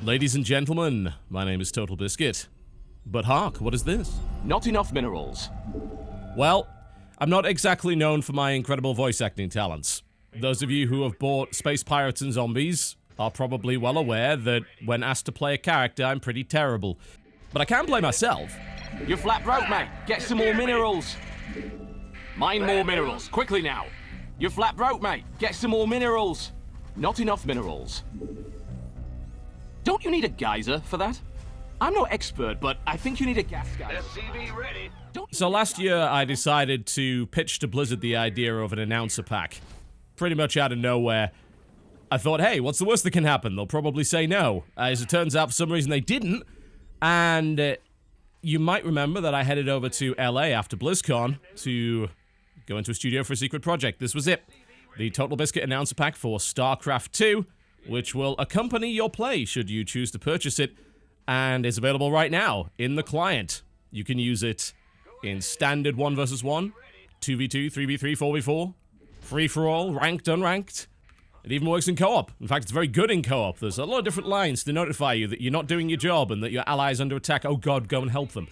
Ladies and gentlemen, my name is Total Biscuit. But hark, what is this? Not enough minerals. Well, I'm not exactly known for my incredible voice acting talents. Those of you who have bought Space Pirates and Zombies are probably well aware that when asked to play a character, I'm pretty terrible. But I can play myself. You're flat broke, mate. Get some more minerals. Mine more minerals. Quickly now. You're flat broke, mate. Get some more minerals. Not enough minerals. Don't you need a geyser for that? I'm no expert, but I think you need a gas geyser. SCV ready. So last year, I decided to pitch to Blizzard the idea of an announcer pack. Pretty much out of nowhere. I thought, hey, what's the worst that can happen? They'll probably say no. As it turns out, for some reason, they didn't. And you might remember that I headed over to LA after BlizzCon to go into a studio for a secret project. This was it. The Total Biscuit announcer pack for StarCraft 2, which will accompany your play should you choose to purchase it, and is available right now in the client. You can use it in standard 1 vs 1, 2v2, 3v3, 4v4, free-for-all, ranked, unranked. It even works in co-op. In fact, it's very good in co-op. There's a lot of different lines to notify you that you're not doing your job and that your ally is under attack. Oh god, go and help them.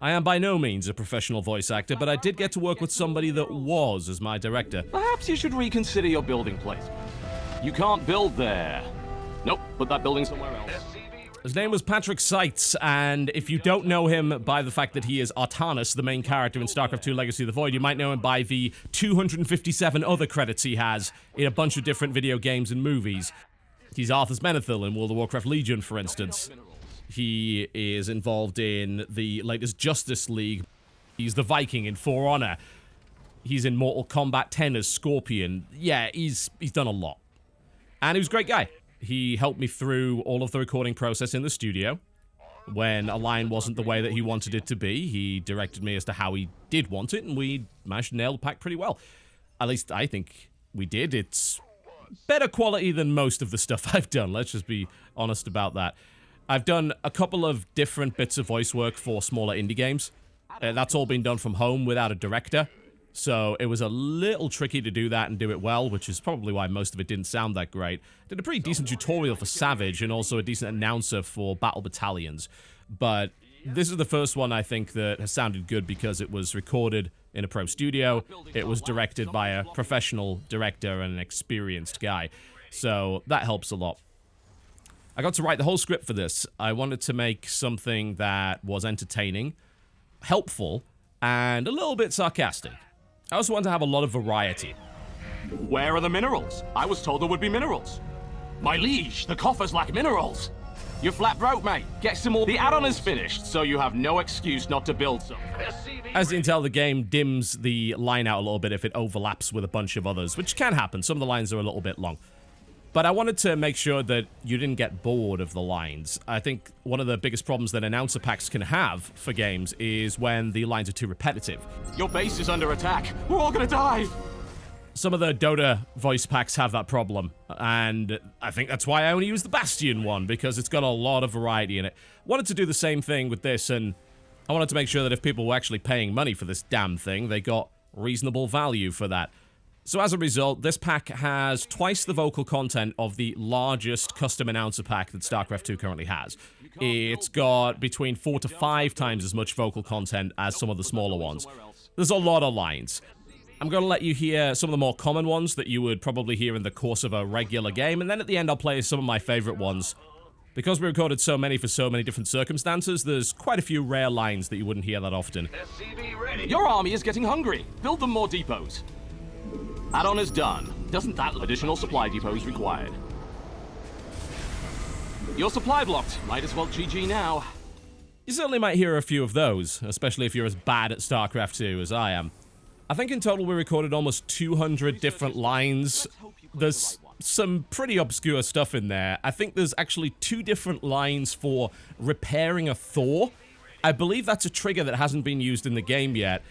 I am by no means a professional voice actor, but I did get to work with somebody that was as my director. Perhaps you should reconsider your building placement. You can't build there. Nope, put that building somewhere else. His name was Patrick Seitz, and if you don't know him by the fact that he is Artanis, the main character in StarCraft 2 Legacy of the Void, you might know him by the 257 other credits he has in a bunch of different video games and movies. He's Arthas Menethil in World of Warcraft Legion, for instance. He is involved in the latest Justice League. He's the Viking in For Honor. He's in Mortal Kombat 10 as Scorpion. Yeah, he's done a lot. And he was a great guy. He helped me through all of the recording process in the studio. When a line wasn't the way that he wanted it to be, he directed me as to how he did want it, and we managed to nail the pack pretty well. At least I think we did. It's better quality than most of the stuff I've done. Let's just be honest about that. I've done a couple of different bits of voice work for smaller indie games. That's all been done from home without a director. So it was a little tricky to do that and do it well, which is probably why most of it didn't sound that great. Did a pretty decent tutorial for Savage and also a decent announcer for Battle Battalions. But this is the first one I think that has sounded good because it was recorded in a pro studio. It was directed by a professional director and an experienced guy. So that helps a lot. I got to write the whole script for this. I wanted to make something that was entertaining, helpful, and a little bit sarcastic. I also wanted to have a lot of variety. Where are the minerals? I was told there would be minerals. My liege, the coffers lack minerals. You're flat broke, mate. Get some more. The add-on is finished, so you have no excuse not to build some. As you can tell, the game dims the line out a little bit if it overlaps with a bunch of others, which can happen. Some of the lines are a little bit long. But I wanted to make sure that you didn't get bored of the lines. I think one of the biggest problems that announcer packs can have for games is when the lines are too repetitive. Your base is under attack. We're all gonna die. Some of the Dota voice packs have that problem, and I think that's why I only use the Bastion one, because it's got a lot of variety in it. Wanted to do the same thing with this, and I wanted to make sure that if people were actually paying money for this damn thing, they got reasonable value for that. So as a result, this pack has twice the vocal content of the largest custom announcer pack that StarCraft 2 currently has. It's got between 4 to 5 times as much vocal content as some of the smaller ones. There's a lot of lines. I'm going to let you hear some of the more common ones that you would probably hear in the course of a regular game, and then at the end I'll play some of my favorite ones. Because we recorded so many for so many different circumstances, there's quite a few rare lines that you wouldn't hear that often. Your army is getting hungry. Build them more depots. Add-on is done. Doesn't that additional supply depots required? Your supply blocked. Might as well GG now. You certainly might hear a few of those, especially if you're as bad at StarCraft 2 as I am. I think in total we recorded almost 200 different lines. There's some pretty obscure stuff in there. I think there's actually 2 different lines for repairing a Thor. I believe that's a trigger that hasn't been used in the game yet.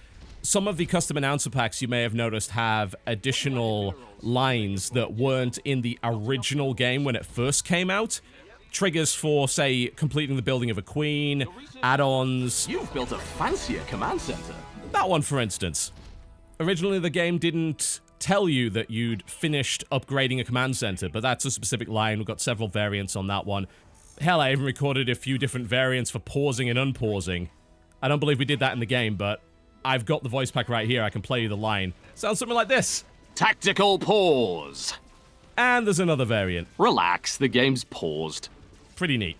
Some of the custom announcer packs you may have noticed have additional lines that weren't in the original game when it first came out. Triggers for, say, completing the building of a queen, add-ons. You've built a fancier command center. That one, for instance. Originally, the game didn't tell you that you'd finished upgrading a command center, but that's a specific line. We've got several variants on that one. Hell, I even recorded a few different variants for pausing and unpausing. I don't believe we did that in the game, but I've got the voice pack right here. I can play you the line. Sounds something like this. Tactical pause. And there's another variant. Relax, the game's paused. Pretty neat.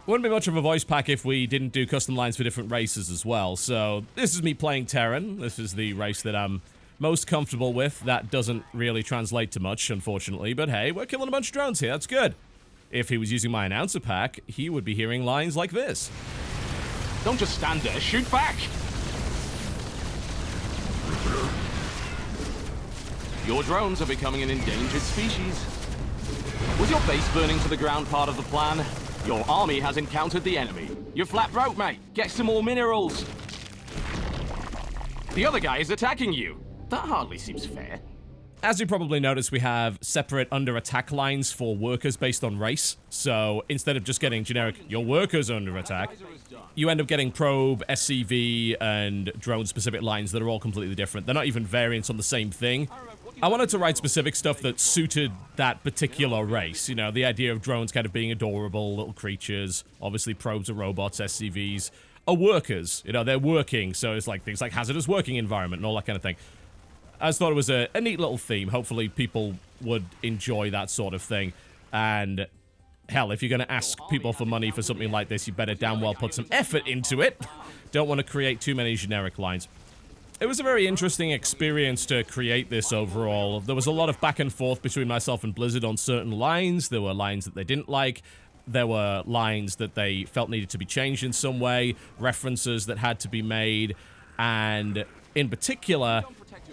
Wouldn't be much of a voice pack if we didn't do custom lines for different races as well. So this is me playing Terran. This is the race that I'm most comfortable with. That doesn't really translate to much, unfortunately. But hey, we're killing a bunch of drones here. That's good. If he was using my announcer pack, he would be hearing lines like this. Don't just stand there, shoot back! Your drones are becoming an endangered species. Was your base burning to the ground part of the plan? Your army has encountered the enemy. You're flat broke, mate. Get some more minerals. The other guy is attacking you. That hardly seems fair. As you probably noticed, we have separate under attack lines for workers based on race. So instead of just getting generic, your workers are under attack, you end up getting probe, SCV, and drone specific lines that are all completely different. They're not even variants on the same thing. I wanted to write specific stuff that suited that particular race. You know, the idea of drones kind of being adorable little creatures. Obviously, probes are robots, SCVs are workers. You know, they're working, so it's like things like hazardous working environment and all that kind of thing. I just thought it was a neat little theme. Hopefully people would enjoy that sort of thing. And hell, if you're going to ask people for money for something like this, you better damn well put some effort into it. Don't want to create too many generic lines. It was a very interesting experience to create this overall. There was a lot of back and forth between myself and Blizzard on certain lines. There were lines that they didn't like. There were lines that they felt needed to be changed in some way. References that had to be made. And in particular,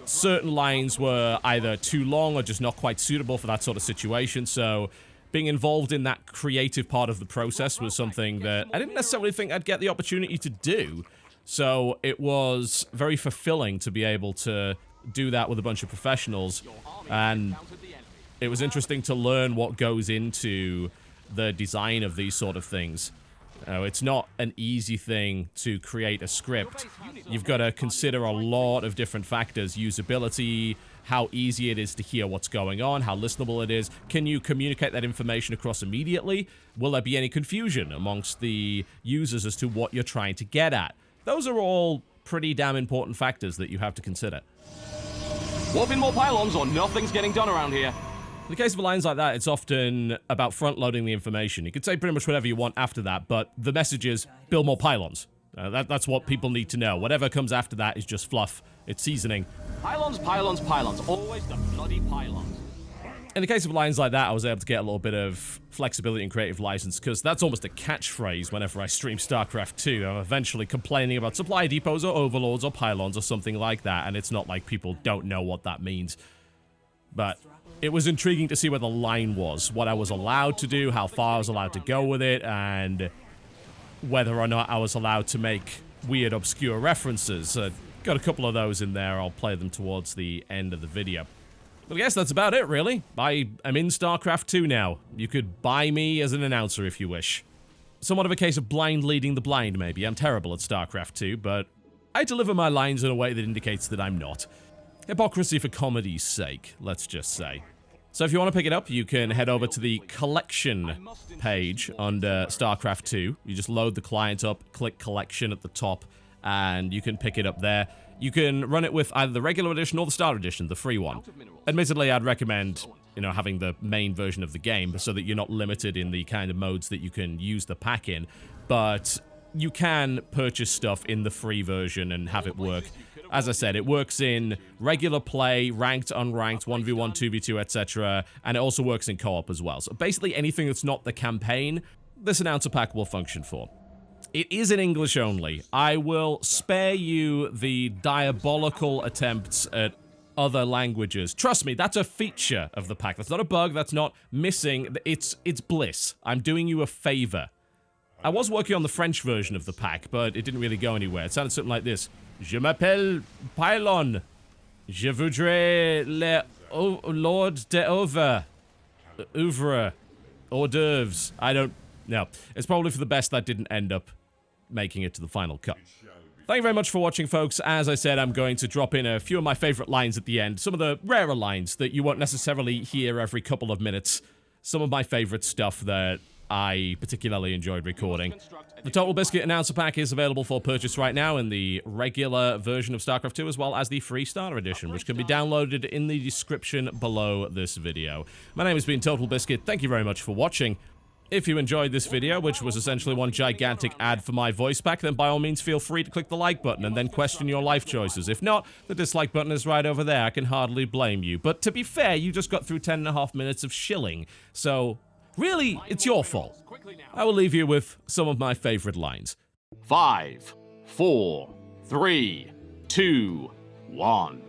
certain lines were either too long or just not quite suitable for that sort of situation. So being involved in that creative part of the process was something that I didn't necessarily think I'd get the opportunity to do. So it was very fulfilling to be able to do that with a bunch of professionals, and it was interesting to learn what goes into the design of these sort of things. It's not an easy thing to create a script. You've got to consider a lot of different factors: usability, how easy it is to hear what's going on, how listenable it is. Can you communicate that information across immediately? Will there be any confusion amongst the users as to what you're trying to get at? Those are all pretty damn important factors that you have to consider. Warp in more pylons or nothing's getting done around here. In the case of lines like that, it's often about front-loading the information. You could say pretty much whatever you want after that, but the message is, build more pylons. That's what people need to know. Whatever comes after that is just fluff. It's seasoning. Pylons, pylons, pylons. Always the bloody pylons. In the case of lines like that, I was able to get a little bit of flexibility and creative license, because that's almost a catchphrase whenever I stream StarCraft 2. I'm eventually complaining about supply depots or overlords or pylons or something like that, and it's not like people don't know what that means. But it was intriguing to see where the line was, what I was allowed to do, how far I was allowed to go with it, and whether or not I was allowed to make weird, obscure references. Got a couple of those in there. I'll play them towards the end of the video. But I guess that's about it, really. I am in StarCraft 2 now. You could buy me as an announcer if you wish. Somewhat of a case of blind leading the blind, maybe. I'm terrible at StarCraft 2, but I deliver my lines in a way that indicates that I'm not. Hypocrisy for comedy's sake, let's just say. So if you want to pick it up, you can head over to the collection page under StarCraft 2. You just load the client up, click collection at the top, and you can pick it up there. You can run it with either the regular edition or the starter edition, the free one. Admittedly, I'd recommend, having the main version of the game so that you're not limited in the kind of modes that you can use the pack in. But you can purchase stuff in the free version and have it work. As I said, it works in regular play, ranked, unranked, 1v1, 2v2, etc. And it also works in co-op as well. So basically anything that's not the campaign, this announcer pack will function for. It is in English only. I will spare you the diabolical attempts at other languages. Trust me, that's a feature of the pack. That's not a bug, that's not missing. It's bliss. I'm doing you a favor. I was working on the French version of the pack, but it didn't really go anywhere. It sounded something like this. Je m'appelle Pylon. Je voudrais le Lord de Over. Ouvre. Hors d'oeuvres. I don't know. It's probably for the best that didn't end up making it to the final cut. Thank you very much for watching, folks. As I said, I'm going to drop in a few of my favorite lines at the end. Some of the rarer lines that you won't necessarily hear every couple of minutes. Some of my favorite stuff that I particularly enjoyed recording. The Total Biscuit Announcer Pack is available for purchase right now in the regular version of StarCraft 2 as well as the free starter edition, which can be downloaded in the description below this video. My name has been Total Biscuit. Thank you very much for watching. If you enjoyed this video, which was essentially one gigantic ad for my voice pack, then by all means feel free to click the like button and then question your life choices. If not, the dislike button is right over there. I can hardly blame you. But to be fair, you just got through 10.5 minutes of shilling, so really, it's your fault. I will leave you with some of my favorite lines. 5, 4, 3, 2, 1.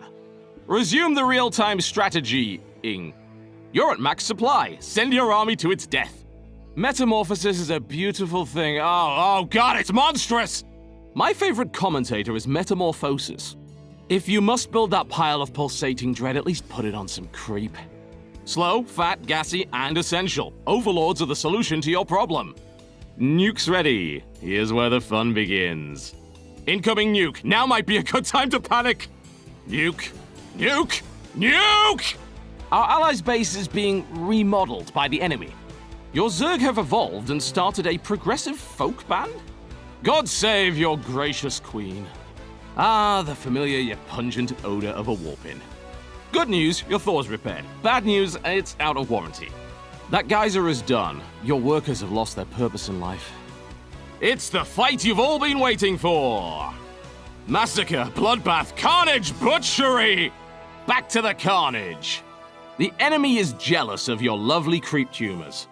Resume the real-time strategy-ing. You're at max supply. Send your army to its death. Metamorphosis is a beautiful thing. Oh god, it's monstrous! My favorite commentator is Metamorphosis. If you must build that pile of pulsating dread, at least put it on some creep. Slow, fat, gassy, and essential. Overlords are the solution to your problem. Nuke's ready. Here's where the fun begins. Incoming nuke. Now might be a good time to panic. Nuke. Nuke. Nuke! Our allies' base is being remodeled by the enemy. Your Zerg have evolved and started a progressive folk band? God save your gracious queen. Ah, the familiar yet pungent odor of a warpin. Good news, your Thor's repaired. Bad news, it's out of warranty. That geyser is done. Your workers have lost their purpose in life. It's the fight you've all been waiting for! Massacre, bloodbath, carnage, butchery! Back to the carnage! The enemy is jealous of your lovely creep tumors.